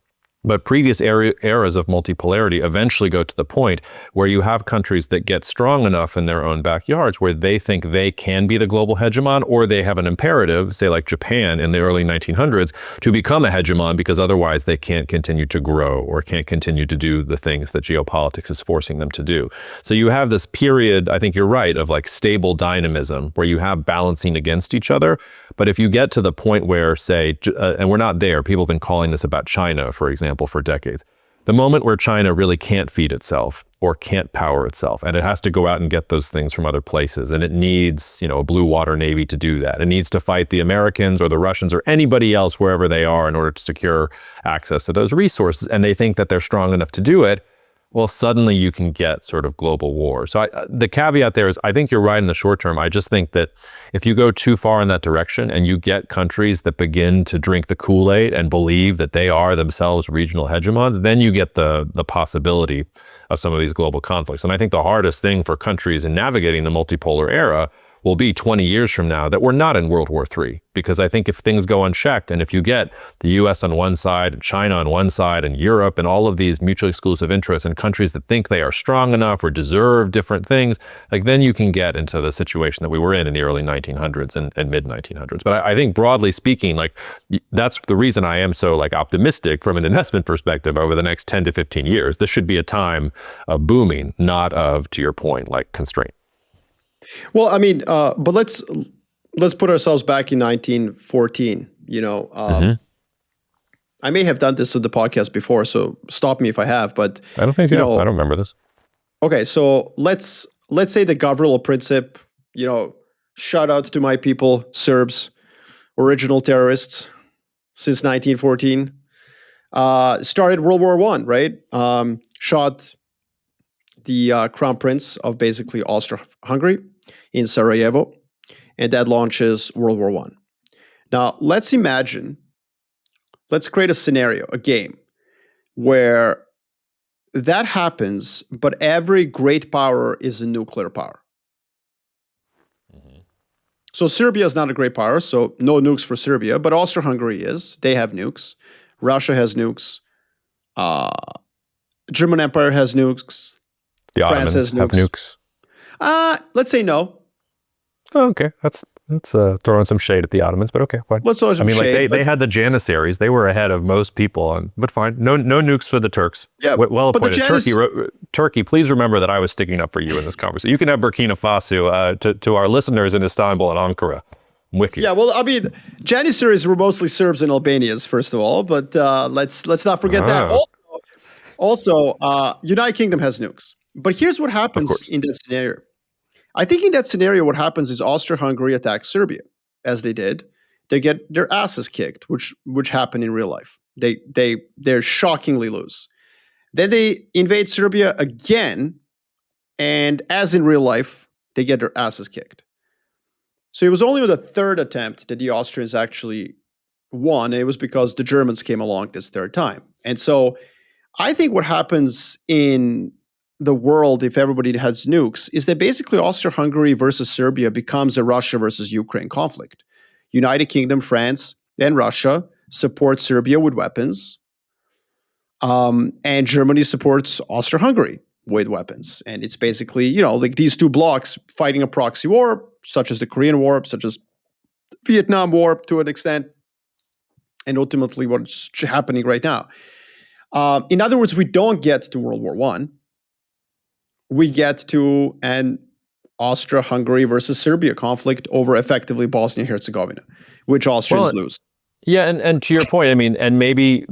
But previous eras of multipolarity eventually go to the point where you have countries that get strong enough in their own backyards where they think they can be the global hegemon, or they have an imperative, say like Japan in the early 1900s, to become a hegemon because otherwise they can't continue to grow or can't continue to do the things that geopolitics is forcing them to do. So you have this period, I think you're right, of like stable dynamism where you have balancing against each other. But if you get to the point where, say, and we're not there, people have been calling this about China, for example, for decades. The moment where China really can't feed itself or can't power itself, and it has to go out and get those things from other places, and it needs, a blue water navy to do that. It needs to fight the Americans or the Russians or anybody else wherever they are in order to secure access to those resources, and they think that they're strong enough to do it. Well, suddenly you can get sort of global war. So the caveat there is, I think you're right in the short term. I just think that if you go too far in that direction and you get countries that begin to drink the Kool-Aid and believe that they are themselves regional hegemons, then you get the possibility of some of these global conflicts. And I think the hardest thing for countries in navigating the multipolar era will be 20 years from now that we're not in World War III. Because I think if things go unchecked, and if you get the US on one side, and China on one side, and Europe, and all of these mutually exclusive interests, and countries that think they are strong enough or deserve different things, like then you can get into the situation that we were in the early 1900s and mid 1900s. But I think broadly speaking, like that's the reason I am so like optimistic from an investment perspective over the next 10 to 15 years. This should be a time of booming, not of, to your point, like constraint. Well, I mean, but let's put ourselves back in 1914. I may have done this on the podcast before, so stop me if I have. But I don't think I don't remember this. Okay, so let's say the Gavrilo Princip. Shout out to my people, Serbs, original terrorists since 1914. Started World War I, right? Shot the crown prince of basically Austria-Hungary in Sarajevo, and that launches World War I. Now, let's create a scenario, a game, where that happens, but every great power is a nuclear power. So Serbia is not a great power, so no nukes for Serbia, but Austria-Hungary is. They have nukes. Russia has nukes. German Empire has nukes. The France has Ottomans have nukes. Let's say no. Oh, okay, that's throwing some shade at the Ottomans, but okay, fine. Let's throw some shade. They had the Janissaries. They were ahead of most people, but fine. No nukes for the Turks. Yeah, well but appointed. Turkey, please remember that I was sticking up for you in this conversation. You can have Burkina Faso to our listeners in Istanbul and Ankara. I'm with you. Yeah, well, I mean, Janissaries were mostly Serbs and Albanians, first of all, but let's not forget that. Also, United Kingdom has nukes. But here's what happens in that scenario. I think in that scenario, what happens is Austria-Hungary attacks Serbia, as they did. They get their asses kicked, which happened in real life. They're shockingly lose. Then they invade Serbia again, and as in real life, they get their asses kicked. So it was only on the third attempt that the Austrians actually won, and it was because the Germans came along this third time. And so I think what happens in the world, if everybody has nukes, is that basically Austria-Hungary versus Serbia becomes a Russia versus Ukraine conflict. United Kingdom, France, and Russia support Serbia with weapons, and Germany supports Austria-Hungary with weapons. And it's basically, like these two blocks fighting a proxy war, such as the Korean War, such as Vietnam War to an extent, and ultimately what's happening right now. In other words, we don't get to World War I. We get to an Austria-Hungary versus Serbia conflict over effectively Bosnia-Herzegovina, which Austrians lose. Yeah, and to your point, I mean, and maybe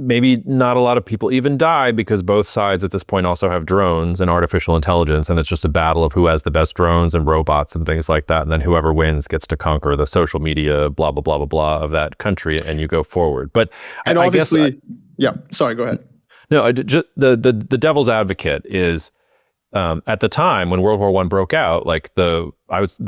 not a lot of people even die because both sides at this point also have drones and artificial intelligence, and it's just a battle of who has the best drones and robots and things like that, and then whoever wins gets to conquer the social media, blah, blah, blah, blah, blah of that country, and you go forward. But and obviously, sorry, go ahead. No, the devil's advocate is, at the time when World War I broke out, like the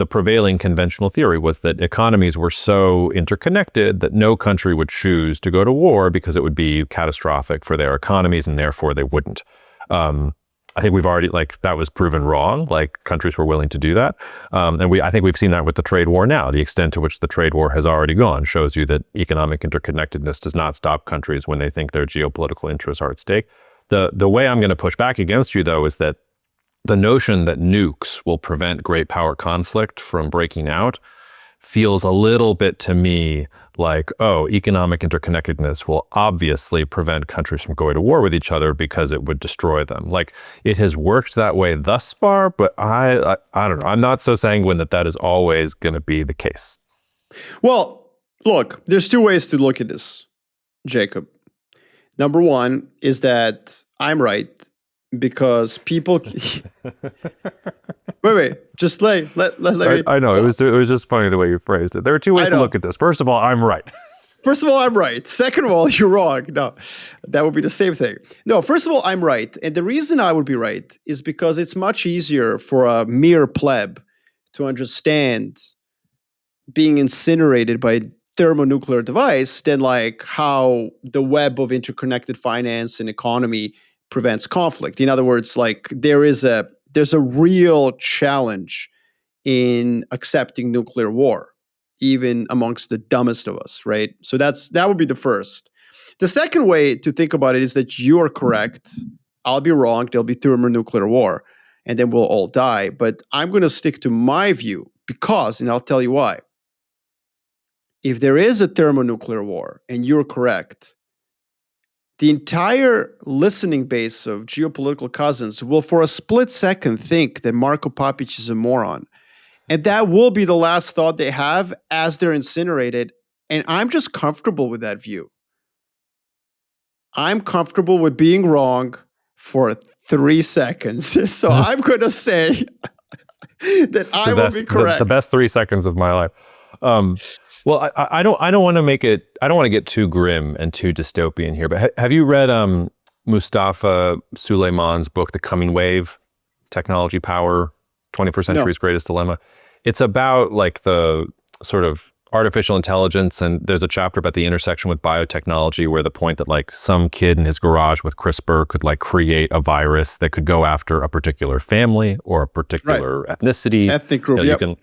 prevailing conventional theory was that economies were so interconnected that no country would choose to go to war because it would be catastrophic for their economies and therefore they wouldn't. I think we've already, that was proven wrong. Like, countries were willing to do that. And I think we've seen that with the trade war now. The extent to which the trade war has already gone shows you that economic interconnectedness does not stop countries when they think their geopolitical interests are at stake. The way I'm going to push back against you, though, is that the notion that nukes will prevent great power conflict from breaking out feels a little bit to me like, economic interconnectedness will obviously prevent countries from going to war with each other because it would destroy them. Like, it has worked that way thus far, but I don't know. I'm not so sanguine that is always going to be the case. Well, look, there's two ways to look at this, Jacob. Number one is that I'm right. Because people, wait, just let me. I know it was just funny the way you phrased it. There are two ways to look at this. First of all, I'm right. First of all, I'm right. Second of all, you're wrong. No, that would be the same thing. No, first of all, I'm right, and the reason I would be right is because it's much easier for a mere pleb to understand being incinerated by a thermonuclear device than like how the web of interconnected finance and economy prevents conflict. In other words, like there's a real challenge in accepting nuclear war, even amongst the dumbest of us, right? So that would be the first. The second way to think about it is that you are correct. I'll be wrong. There'll be thermonuclear war, and then we'll all die. But I'm going to stick to my view because, and I'll tell you why. If there is a thermonuclear war, and you're correct, the entire listening base of geopolitical cousins will for a split second think that Marko Papić is a moron. And that will be the last thought they have as they're incinerated. And I'm just comfortable with that view. I'm comfortable with being wrong for 3 seconds. So I'm going to say that I will be correct. The best 3 seconds of my life. Well, I don't want to make it. I don't want to get too grim and too dystopian here. But have you read Mustafa Suleyman's book, The Coming Wave: Technology, Power, 21st Century's Greatest Dilemma? It's about like the sort of artificial intelligence, and there's a chapter about the intersection with biotechnology where the point that like some kid in his garage with CRISPR could like create a virus that could go after a particular family or a particular ethnicity. Ethnic group, you can,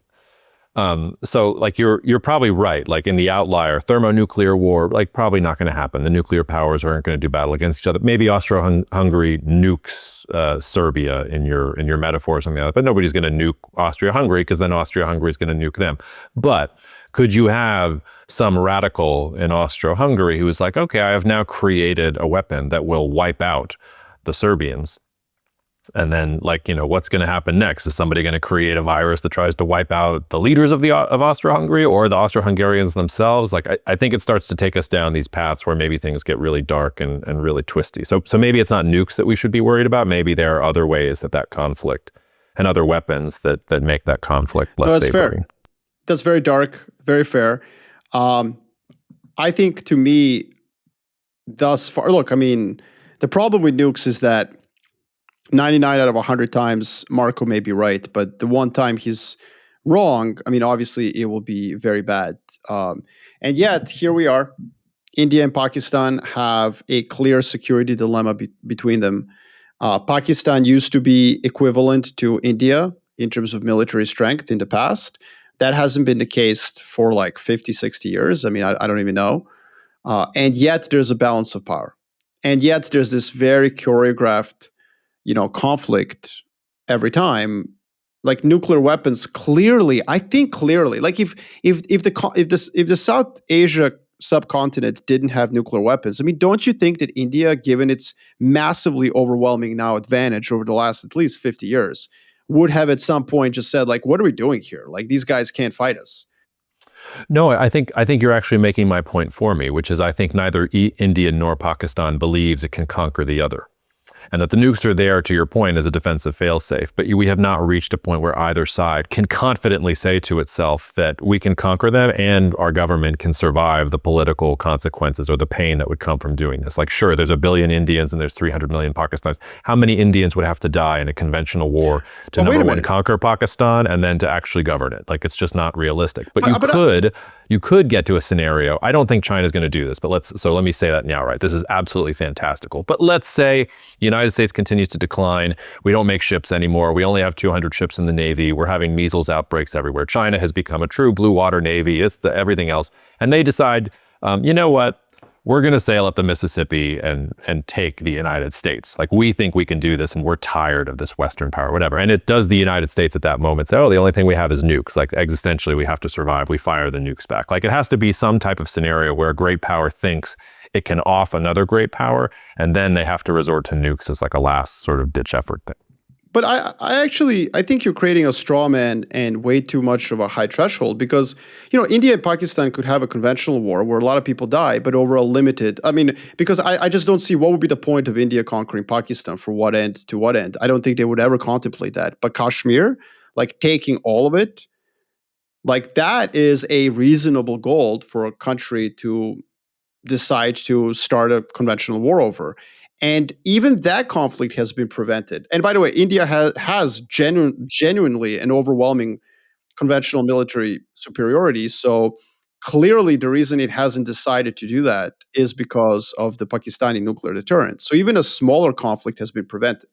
so like you're probably right. Like in the outlier, thermonuclear war, like probably not going to happen. The nuclear powers aren't going to do battle against each other. Maybe Austro-Hungary nukes Serbia in your metaphor or something like that, but nobody's going to nuke Austria-Hungary because then Austria-Hungary is going to nuke them. But could you have some radical in Austro-Hungary who is like, okay, I have now created a weapon that will wipe out the Serbians? And then, like, you know, what's going to happen next? Is somebody going to create a virus that tries to wipe out the leaders of Austro-Hungary or the Austro-Hungarians themselves? Like, I think it starts to take us down these paths where maybe things get really dark and really twisty. So maybe it's not nukes that we should be worried about. Maybe there are other ways that conflict and other weapons that make that conflict less savory. Fair. That's very dark, very fair. I think, to me, thus far, look, I mean, the problem with nukes is that 99 out of 100 times, Marco may be right, but the one time he's wrong, I mean, obviously it will be very bad. And yet, here we are. India and Pakistan have a clear security dilemma between them. Pakistan used to be equivalent to India in terms of military strength in the past. That hasn't been the case for like 50, 60 years. I mean, I don't even know. And yet, there's a balance of power. And yet, there's this very choreographed conflict every time. Like nuclear weapons, clearly, like if the South Asia subcontinent didn't have nuclear weapons, I mean, don't you think that India, given its massively overwhelming now advantage over the last at least 50 years, would have at some point just said, like, what are we doing here? Like, these guys can't fight us. No, I think you're actually making my point for me, which is I think neither India nor Pakistan believes it can conquer the other. And that the nukes are there, to your point, as a defensive failsafe. But we have not reached a point where either side can confidently say to itself that we can conquer them and our government can survive the political consequences or the pain that would come from doing this. Like, sure, there's 1 billion Indians and there's 300 million Pakistanis. How many Indians would have to die in a conventional war to, number one, conquer Pakistan and then to actually govern it? Like, it's just not realistic. But you could get to a scenario. I don't think China's going to do this, but let me say that now, right? This is absolutely fantastical. But let's say the United States continues to decline. We don't make ships anymore. We only have 200 ships in the Navy. We're having measles outbreaks everywhere. China has become a true blue water Navy. It's everything else. And they decide, you know what? We're going to sail up the Mississippi and take the United States. Like, we think we can do this and we're tired of this Western power, whatever. And it does the United States at that moment say, oh, the only thing we have is nukes. Like, existentially, we have to survive. We fire the nukes back. Like, it has to be some type of scenario where a great power thinks it can off another great power, and then they have to resort to nukes as like a last sort of ditch effort thing. But I think you're creating a straw man and way too much of a high threshold, because, India and Pakistan could have a conventional war where a lot of people die, but over a limited, because I just don't see what would be the point of India conquering Pakistan, for what end to what end. I don't think they would ever contemplate that. But Kashmir, like taking all of it, like that is a reasonable goal for a country to decide to start a conventional war over. And even that conflict has been prevented. And by the way, India has genuinely an overwhelming conventional military superiority. So clearly the reason it hasn't decided to do that is because of the Pakistani nuclear deterrent. So even a smaller conflict has been prevented.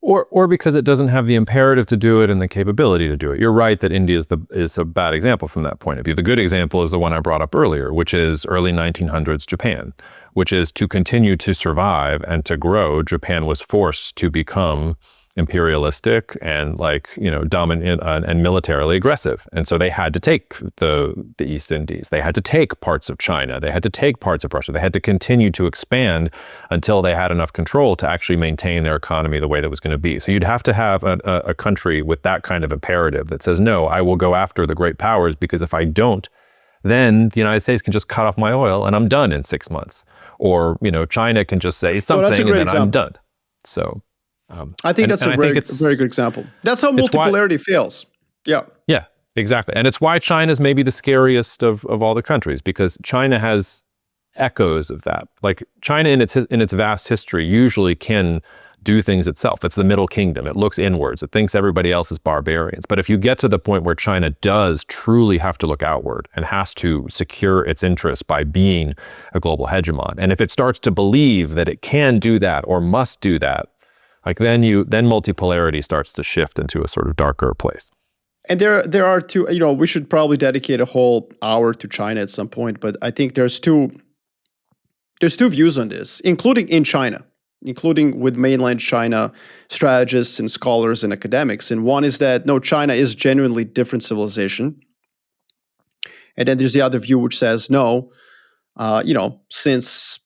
Or because it doesn't have the imperative to do it and the capability to do it. You're right that India is a bad example from that point of view. The good example is the one I brought up earlier, which is early 1900s Japan, which is to continue to survive and to grow. Japan was forced to become imperialistic and dominant and militarily aggressive. And so they had to take the East Indies. They had to take parts of China. They had to take parts of Russia. They had to continue to expand until they had enough control to actually maintain their economy the way that was going to be. So you'd have to have a country with that kind of imperative that says, no, I will go after the great powers, because if I don't, then the United States can just cut off my oil and I'm done in 6 months. Or, China can just say something and then example. I'm done. So I think that's a very good example. That's how multipolarity fails. Yeah. Yeah, exactly. And it's why China's maybe the scariest of all the countries, because China has echoes of that. Like, China in its vast history usually can do things itself. It's the Middle Kingdom. It looks inwards. It thinks everybody else is barbarians. But if you get to the point where China does truly have to look outward and has to secure its interests by being a global hegemon, and if it starts to believe that it can do that or must do that, like then multipolarity starts to shift into a sort of darker place. And there are two, we should probably dedicate a whole hour to China at some point, but I think there's two views on this, including in China, including with mainland China strategists and scholars and academics. And one is that, no, China is genuinely different civilization. And then there's the other view which says, no, since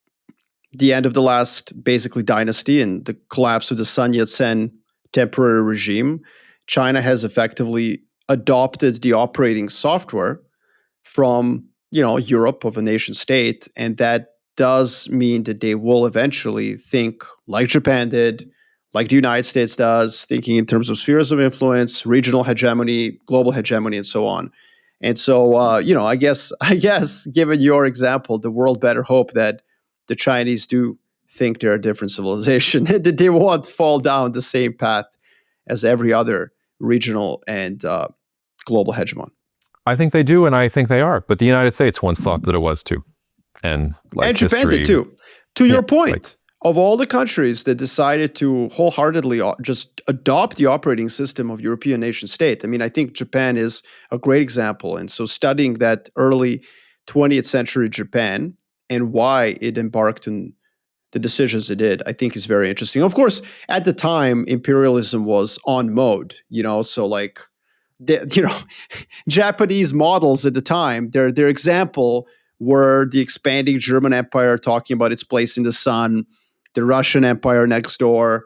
the end of the last basically dynasty and the collapse of the Sun Yat-sen temporary regime, China has effectively adopted the operating software from, Europe of a nation state. And that does mean that they will eventually think like Japan did, like the United States does, thinking in terms of spheres of influence, regional hegemony, global hegemony, and so on. And so, I guess, given your example, the world better hope that the Chinese do think they're a different civilization, that they won't fall down the same path as every other regional and global hegemon. I think they do, and I think they are. But the United States once thought that it was too. And Japan did too. To your point, of all the countries that decided to wholeheartedly just adopt the operating system of European nation state, I think Japan is a great example. And so studying that early 20th century Japan and why it embarked on the decisions it did, I think is very interesting. Of course, at the time, imperialism was on mode, so like, Japanese models at the time, their example were the expanding German Empire talking about its place in the sun, the Russian Empire next door,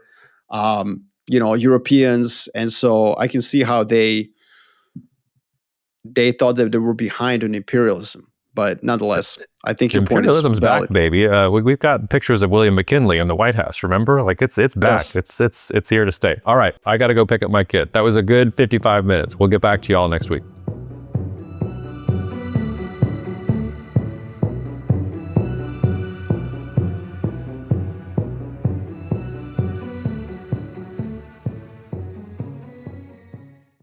Europeans. And so I can see how they thought that they were behind on imperialism. But nonetheless, I think your point is imperialism's valid. Back, baby. We've got pictures of William McKinley in the White House. Remember, like it's back. Yes. It's here to stay. All right, I got to go pick up my kid. That was a good 55 minutes. We'll get back to you all next week.